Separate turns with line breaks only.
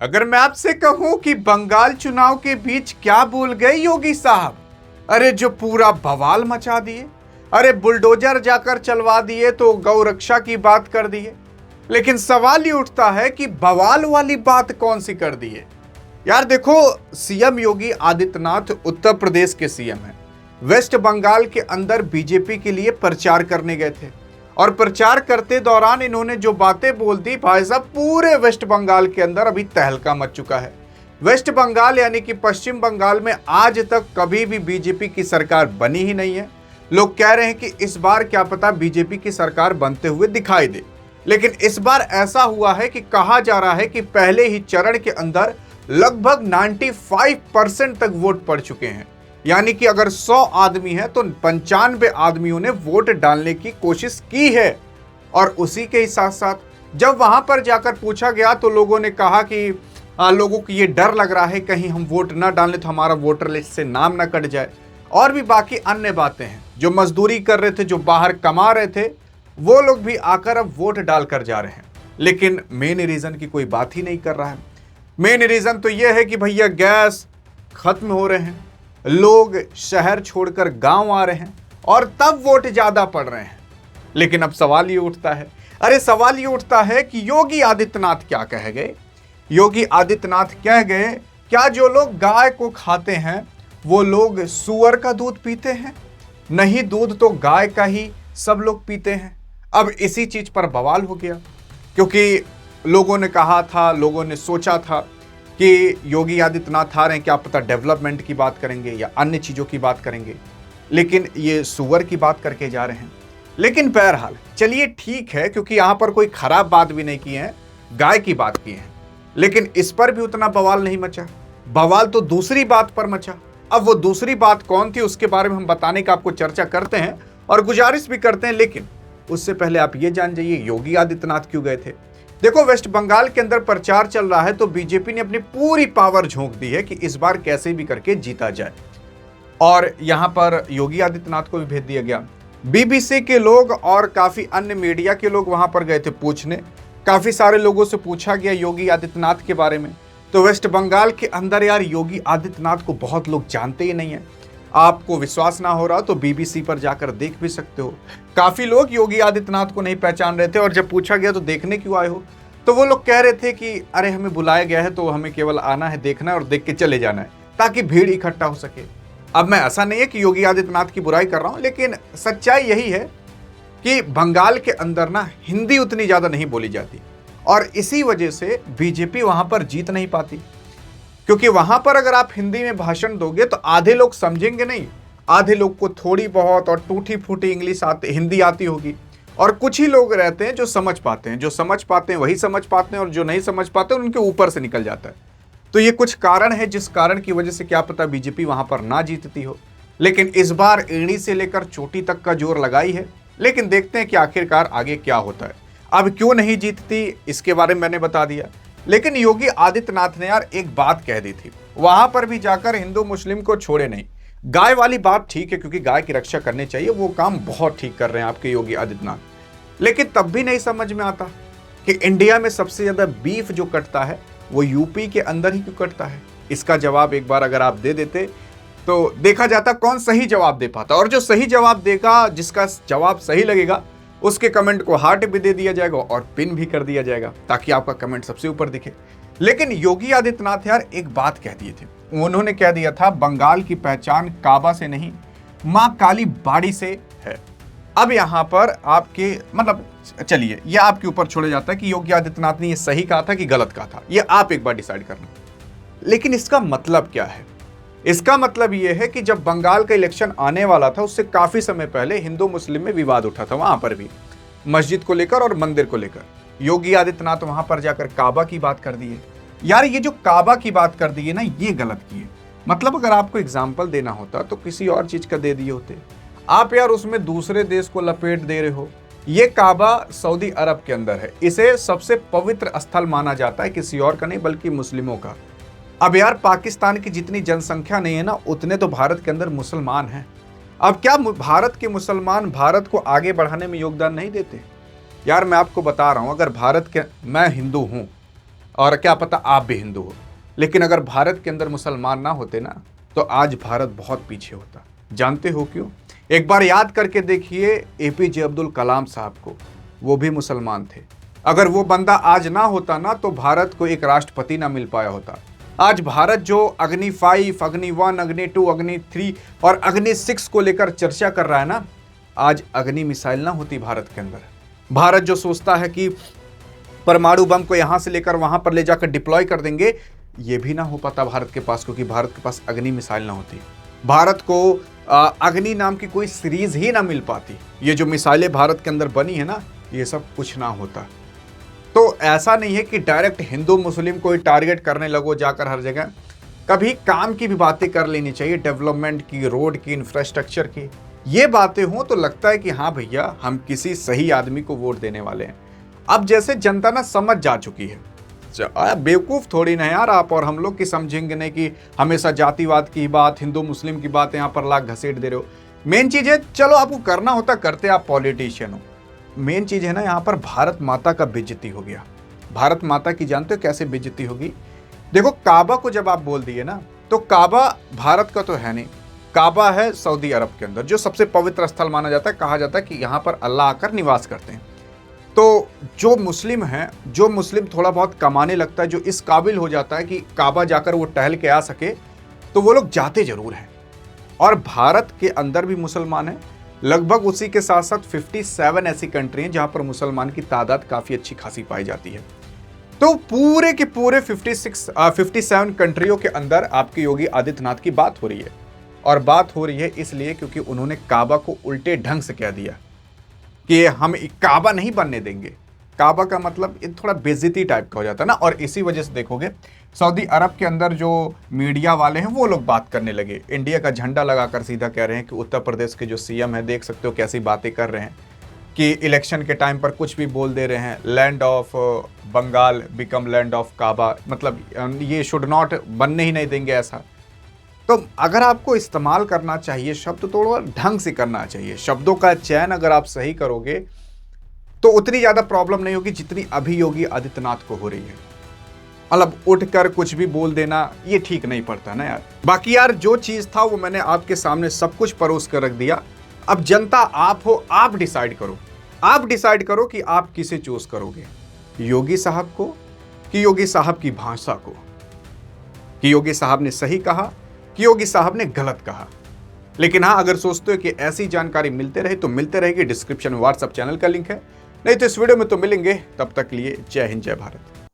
अगर मैं आपसे कहूं कि बंगाल चुनाव के बीच क्या बोल गए योगी साहब, अरे जो पूरा बवाल मचा दिए। अरे बुलडोजर जाकर चलवा दिए तो गौ रक्षा की बात कर दिए। लेकिन सवाल ये उठता है कि बवाल वाली बात कौन सी कर दी है। यार देखो, सीएम योगी आदित्यनाथ उत्तर प्रदेश के सीएम हैं। वेस्ट बंगाल के अंदर बीजेपी के लिए प्रचार करने गए थे और प्रचार करते दौरान इन्होंने जो बातें बोल दी, भाई साहब पूरे वेस्ट बंगाल के अंदर अभी तहलका मच चुका है। वेस्ट बंगाल यानी कि पश्चिम बंगाल में आज तक कभी भी बीजेपी की सरकार बनी ही नहीं है। लोग कह रहे हैं कि इस बार क्या पता बीजेपी की सरकार बनते हुए दिखाई दे। लेकिन इस बार ऐसा हुआ है कि कहा जा रहा है कि पहले ही चरण के अंदर लगभग 95% तक वोट पड़ चुके हैं। यानी कि अगर 100 आदमी है तो 95 आदमियों ने वोट डालने की कोशिश की है। और उसी के ही साथ साथ जब वहां पर जाकर पूछा गया तो लोगों ने कहा कि लोगों को ये डर लग रहा है कहीं हम वोट ना डालें तो हमारा वोटर लिस्ट से नाम ना कट जाए। और भी बाकी अन्य बातें हैं। जो मजदूरी कर रहे थे, जो बाहर कमा रहे थे, वो लोग भी आकर अब वोट डाल कर जा रहे हैं। लेकिन मेन रीजन की कोई बात ही नहीं कर रहा है। मेन रीजन तो यह है कि भैया गैस खत्म हो रहे हैं, लोग शहर छोड़कर गांव आ रहे हैं और तब वोट ज्यादा पड़ रहे हैं। लेकिन अब सवाल ये उठता है, अरे सवाल ये उठता है कि योगी आदित्यनाथ क्या कह गए। योगी आदित्यनाथ कह गए, क्या जो लोग गाय को खाते हैं वो लोग सुअर का दूध पीते हैं? नहीं, दूध तो गाय का ही सब लोग पीते हैं। अब इसी चीज पर बवाल हो गया, क्योंकि लोगों ने कहा था, लोगों ने सोचा था कि योगी आदित्यनाथ आ रहे हैं, क्या पता डेवलपमेंट की बात करेंगे या अन्य चीज़ों की बात करेंगे, लेकिन ये सुअर की बात करके जा रहे हैं। लेकिन बहरहाल चलिए ठीक है, क्योंकि यहाँ पर कोई खराब बात भी नहीं की है, गाय की बात की है। लेकिन इस पर भी उतना बवाल नहीं मचा। बवाल तो दूसरी बात पर मचा। अब वो दूसरी बात कौन थी उसके बारे में हम बताने का आपको चर्चा करते हैं और गुजारिश भी करते हैं। लेकिन उससे पहले आप ये जान जाइए योगी आदित्यनाथ क्यों गए थे। देखो, वेस्ट बंगाल के अंदर प्रचार चल रहा है तो बीजेपी ने अपनी पूरी पावर झोंक दी है कि इस बार कैसे भी करके जीता जाए। और यहां पर योगी आदित्यनाथ को भी भेज दिया गया। बीबीसी के लोग और काफी अन्य मीडिया के लोग वहां पर गए थे पूछने। काफी सारे लोगों से पूछा गया योगी आदित्यनाथ के बारे में। तो वेस्ट बंगाल के अंदर यार योगी आदित्यनाथ को बहुत लोग जानते ही नहीं है। आपको विश्वास ना हो रहा तो बीबीसी पर जाकर देख भी सकते हो। काफी लोग योगी आदित्यनाथ को नहीं पहचान रहे थे और जब पूछा गया तो देखने क्यों आए हो, तो वो लोग कह रहे थे कि अरे हमें बुलाया गया है तो हमें केवल आना है, देखना है और देख के चले जाना है, ताकि भीड़ इकट्ठा हो सके। अब मैं ऐसा नहीं है कि योगी आदित्यनाथ की बुराई कर रहा हूं, लेकिन सच्चाई यही है कि बंगाल के अंदर ना हिंदी उतनी ज्यादा नहीं बोली जाती और इसी वजह से बीजेपी वहां पर जीत नहीं पाती। क्योंकि वहां पर अगर आप हिंदी में भाषण दोगे तो आधे लोग समझेंगे नहीं, आधे लोग को थोड़ी बहुत और टूटी फूटी इंग्लिश हिंदी आती होगी, और कुछ ही लोग रहते हैं जो समझ पाते हैं। जो समझ पाते हैं वही समझ पाते हैं और जो नहीं समझ पाते हैं उनके ऊपर से निकल जाता है। तो ये कुछ कारण है जिस कारण की वजह से क्या पता बीजेपी वहां पर ना जीतती हो। लेकिन इस बार एड़ी से लेकर चोटी तक का जोर लगाई है। लेकिन देखते हैं कि आखिरकार आगे क्या होता है। अब क्यों नहीं जीतती इसके बारे में मैंने बता दिया। लेकिन योगी आदित्यनाथ ने यार एक बात कह दी थी, वहां पर भी जाकर हिंदू मुस्लिम को छोड़े नहीं। गाय वाली बात ठीक है, क्योंकि गाय की रक्षा करनी चाहिए, वो काम बहुत ठीक कर रहे हैं आपके योगी आदित्यनाथ। लेकिन तब भी नहीं समझ में आता कि इंडिया में सबसे ज्यादा बीफ जो कटता है वो यूपी के अंदर ही क्यों कटता है। इसका जवाब एक बार अगर आप दे देते तो देखा जाता कौन सही जवाब दे पाता, और जो सही जवाब देगा, जिसका जवाब सही लगेगा, उसके कमेंट को हार्ट भी दे दिया जाएगा और पिन भी कर दिया जाएगा, ताकि आपका कमेंट सबसे ऊपर दिखे। लेकिन योगी आदित्यनाथ यार एक बात कह दिए थे, उन्होंने कह दिया था बंगाल की पहचान काबा से नहीं मां काली बाड़ी से है। अब यहां पर आपके मतलब चलिए यह आपके ऊपर छोड़ा जाता है कि योगी आदित्यनाथ ने यह सही कहा था कि गलत कहा था, यह आप एक बार डिसाइड करना। लेकिन इसका मतलब क्या है? इसका मतलब यह है कि जब बंगाल का इलेक्शन आने वाला था उससे काफी समय पहले हिंदू मुस्लिम में विवाद उठा था, वहां पर भी मस्जिद को लेकर और मंदिर को लेकर। योगी आदित्यनाथ वहां पर जाकर काबा की बात कर दी है। यार ये जो काबा की बात कर दी है ना, ये गलत की है। मतलब अगर आपको एग्जाम्पल देना होता तो किसी और चीज का दे दिए होते। आप यार उसमें दूसरे देश को लपेट दे रहे हो। ये काबा सऊदी अरब के अंदर है, इसे सबसे पवित्र स्थल माना जाता है, किसी और का नहीं बल्कि मुस्लिमों का। अब यार पाकिस्तान की जितनी जनसंख्या नहीं है ना, उतने तो भारत के अंदर मुसलमान हैं। अब क्या भारत के मुसलमान भारत को आगे बढ़ाने में योगदान नहीं देते? यार मैं आपको बता रहा हूं, अगर भारत के, मैं हिंदू हूं, और क्या पता आप भी हिंदू हो। लेकिन अगर भारत के अंदर मुसलमान ना होते ना, तो आज भारत बहुत पीछे होता। जानते हो क्यों? एक बार याद करके देखिए एपीजे अब्दुल कलाम साहब को, वो भी मुसलमान थे। अगर वो बंदा आज ना होता ना, तो भारत को एक राष्ट्रपति ना मिल पाया होता। आज भारत जो अग्नि 5, अग्नि 1, अग्नि 2, अग्नि 3 और अग्नि 6 को लेकर चर्चा कर रहा है ना, आज अग्नि मिसाइल ना होती भारत के अंदर। भारत जो सोचता है कि परमाणु बम को यहां से लेकर वहां पर ले जाकर डिप्लॉय कर देंगे, ये भी ना हो पाता भारत के पास, क्योंकि भारत के पास अग्नि मिसाइल ना होती। भारत को अग्नि नाम की कोई सीरीज ही ना मिल पाती। ये जो मिसाइलें भारत के अंदर बनी है ना, ये सब कुछ ना होता। तो ऐसा नहीं है कि डायरेक्ट हिंदू मुस्लिम को ही टारगेट करने लगो जाकर हर जगह। कभी काम की भी बातें कर लेनी चाहिए, डेवलपमेंट की, रोड की, इंफ्रास्ट्रक्चर की। ये बातें हों तो लगता है कि हाँ भैया, हम किसी सही आदमी को वोट देने वाले हैं। अब जैसे जनता ना समझ जा चुकी है, बेवकूफ़ थोड़ी ना यार आप और हम लोग की समझेंगे नहीं कि हमेशा जातिवाद की बात, हिंदू मुस्लिम की बात यहाँ पर लाख घसीट दे रहे हो। मेन चीज़ है, चलो आपको करना होता करते, आप पॉलिटिशियन हो। मेन चीज़ है ना, यहाँ पर भारत माता का बेइज्जती हो गया। भारत माता की जानते हो कैसे बेइज्जती होगी? देखो, काबा को जब आप बोल दिए ना, तो काबा भारत का तो है नहीं, काबा है सऊदी अरब के अंदर, जो सबसे पवित्र स्थल माना जाता है। कहा जाता है कि यहाँ पर अल्लाह आकर निवास करते हैं। तो जो मुस्लिम है, जो मुस्लिम थोड़ा बहुत कमाने लगता है, जो इस काबिल हो जाता है कि काबा जाकर वो टहल के आ सके, तो वो लोग जाते जरूर हैं। और भारत के अंदर भी मुसलमान हैं, लगभग उसी के साथ साथ 57 ऐसी कंट्री हैं जहां पर मुसलमान की तादाद काफ़ी अच्छी खासी पाई जाती है। तो पूरे के पूरे 57 कंट्रियों के अंदर आपके योगी आदित्यनाथ की बात हो रही है। और बात हो रही है इसलिए क्योंकि उन्होंने काबा को उल्टे ढंग से कह दिया कि हम काबा नहीं बनने देंगे। काबा का मतलब थोड़ा बेइज्जती टाइप का हो जाता है ना। और इसी वजह से देखोगे सऊदी अरब के अंदर जो मीडिया वाले हैं वो लोग बात करने लगे, इंडिया का झंडा लगाकर सीधा कह रहे हैं कि उत्तर प्रदेश के जो सीएम है, देख सकते हो कैसी बातें कर रहे हैं कि इलेक्शन के टाइम पर कुछ भी बोल दे रहे हैं, land of Bengal become land of Kaaba, मतलब ये शुड नॉट बनने ही नहीं देंगे ऐसा। तो अगर आपको इस्तेमाल करना चाहिए शब्द, तो थोड़ा ढंग से करना चाहिए। शब्दों का चयन अगर आप सही करोगे तो उतनी ज़्यादा प्रॉब्लम नहीं होगी जितनी अभी योगी आदित्यनाथ को हो रही है। मतलब उठकर कुछ भी बोल देना, ये ठीक नहीं पड़ता ना यार। बाकी यार जो चीज़ था वो मैंने आपके सामने सब कुछ परोस कर रख दिया। अब जनता आप हो, आप डिसाइड करो। आप डिसाइड करो कि आप किसे चूज करोगे, योगी साहब को कि योगी साहब की भाषा को, कि योगी साहब ने सही कहा कि योगी साहब ने गलत कहा। लेकिन हाँ, अगर सोचते हो कि ऐसी जानकारी मिलते रहे तो मिलते रहेगी। डिस्क्रिप्शन में व्हाट्सएप चैनल का लिंक है, नहीं तो इस वीडियो में तो मिलेंगे। तब तक के लिए जय हिंद, जय भारत।